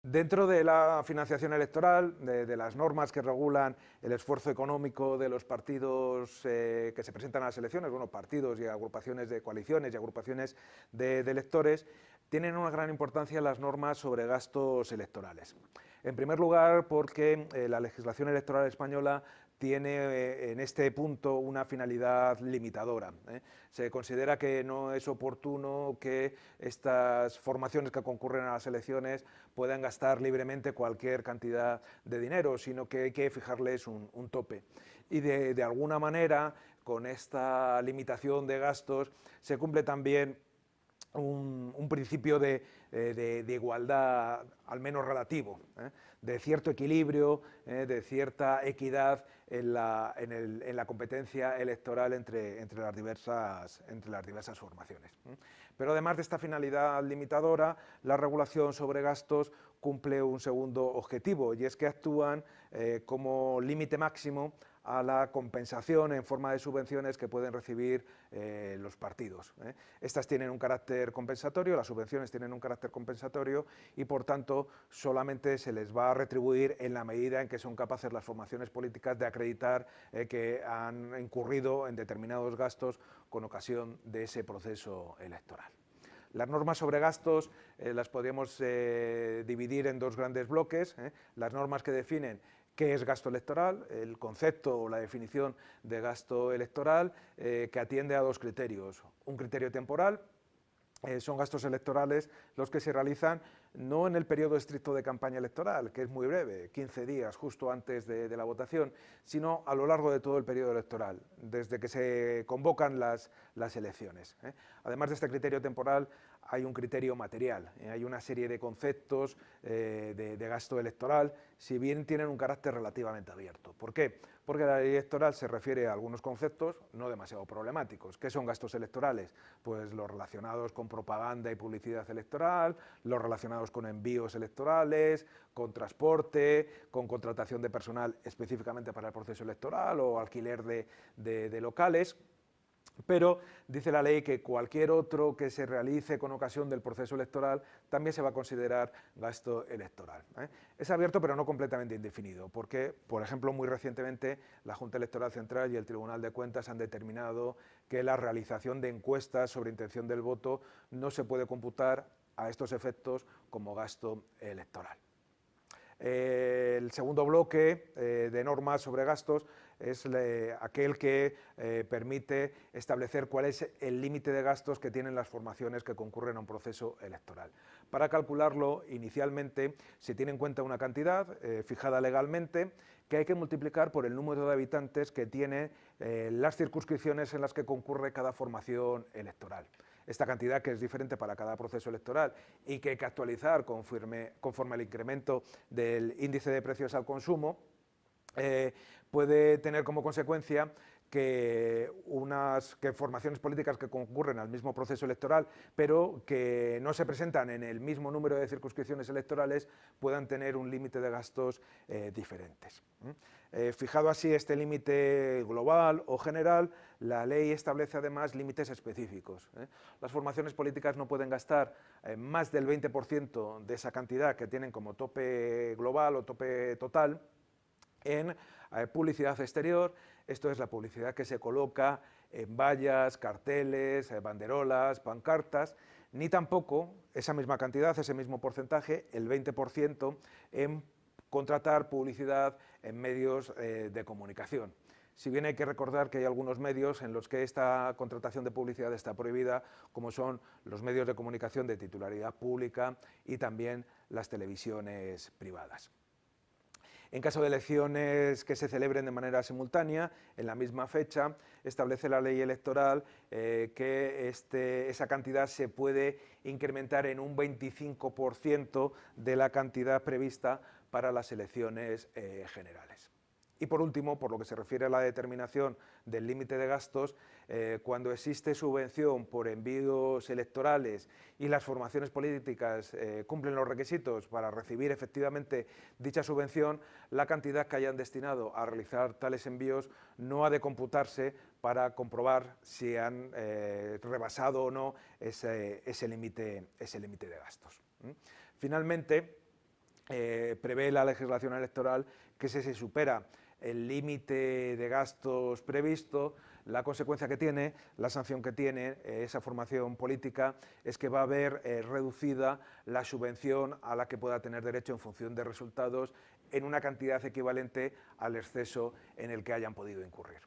Dentro de la financiación electoral, de las normas que regulan el esfuerzo económico de los partidos que se presentan a las elecciones, bueno, partidos y agrupaciones de coaliciones y agrupaciones de electores, tienen una gran importancia las normas sobre gastos electorales. En primer lugar, porque la legislación electoral española tiene en este punto una finalidad limitadora. Se considera que no es oportuno que estas formaciones que concurren a las elecciones puedan gastar libremente cualquier cantidad de dinero, sino que hay que fijarles un tope. Y de alguna manera, con esta limitación de gastos, se cumple también un principio de igualdad, al menos relativo, de cierto equilibrio, de cierta equidad en la competencia electoral entre las diversas formaciones. Pero además de esta finalidad limitadora, la regulación sobre gastos cumple un segundo objetivo, y es que actúan como límite máximo a la compensación en forma de subvenciones que pueden recibir los partidos. Estas tienen un carácter compensatorio, las subvenciones tienen un carácter compensatorio y por tanto solamente se les va a retribuir en la medida en que son capaces las formaciones políticas de acreditar que han incurrido en determinados gastos con ocasión de ese proceso electoral. Las normas sobre gastos las podríamos dividir en dos grandes bloques. Las normas que definen qué es gasto electoral, el concepto o la definición de gasto electoral, que atiende a dos criterios. Un criterio temporal, son gastos electorales los que se realizan no en el periodo estricto de campaña electoral, que es muy breve, 15 días justo antes de la votación, sino a lo largo de todo el periodo electoral, desde que se convocan las elecciones. Además de este criterio temporal, hay un criterio material, hay una serie de conceptos de gasto electoral, si bien tienen un carácter relativamente abierto. ¿Por qué? Porque la ley electoral se refiere a algunos conceptos no demasiado problemáticos. ¿Qué son gastos electorales? Pues los relacionados con propaganda y publicidad electoral, los relacionados con envíos electorales, con transporte, con contratación de personal específicamente para el proceso electoral o alquiler de locales. Pero dice la ley que cualquier otro que se realice con ocasión del proceso electoral también se va a considerar gasto electoral. Es abierto pero no completamente indefinido, porque, por ejemplo, muy recientemente la Junta Electoral Central y el Tribunal de Cuentas han determinado que la realización de encuestas sobre intención del voto no se puede computar a estos efectos como gasto electoral. El segundo bloque de normas sobre gastos es aquel que permite establecer cuál es el límite de gastos que tienen las formaciones que concurren a un proceso electoral. Para calcularlo, inicialmente se tiene en cuenta una cantidad fijada legalmente que hay que multiplicar por el número de habitantes que tiene las circunscripciones en las que concurre cada formación electoral. Esta cantidad, que es diferente para cada proceso electoral y que hay que actualizar conforme al incremento del índice de precios al consumo, puede tener como consecuencia que formaciones políticas que concurren al mismo proceso electoral, pero que no se presentan en el mismo número de circunscripciones electorales, puedan tener un límite de gastos diferentes. Fijado así este límite global o general, la ley establece además límites específicos. Las formaciones políticas no pueden gastar más del 20% de esa cantidad que tienen como tope global o tope total en publicidad exterior. Esto es la publicidad que se coloca en vallas, carteles, banderolas, pancartas, ni tampoco esa misma cantidad, ese mismo porcentaje, el 20%, en contratar publicidad en medios de comunicación. Si bien hay que recordar que hay algunos medios en los que esta contratación de publicidad está prohibida, como son los medios de comunicación de titularidad pública y también las televisiones privadas. En caso de elecciones que se celebren de manera simultánea, en la misma fecha, establece la ley electoral que esa cantidad se puede incrementar en un 25% de la cantidad prevista para las elecciones generales. Y por último, por lo que se refiere a la determinación del límite de gastos, cuando existe subvención por envíos electorales y las formaciones políticas cumplen los requisitos para recibir efectivamente dicha subvención, la cantidad que hayan destinado a realizar tales envíos no ha de computarse para comprobar si han rebasado o no ese límite de gastos. Finalmente, prevé la legislación electoral que si se supera el límite de gastos previsto, la consecuencia que tiene, la sanción que tiene esa formación política es que va a haber reducida la subvención a la que pueda tener derecho en función de resultados en una cantidad equivalente al exceso en el que hayan podido incurrir.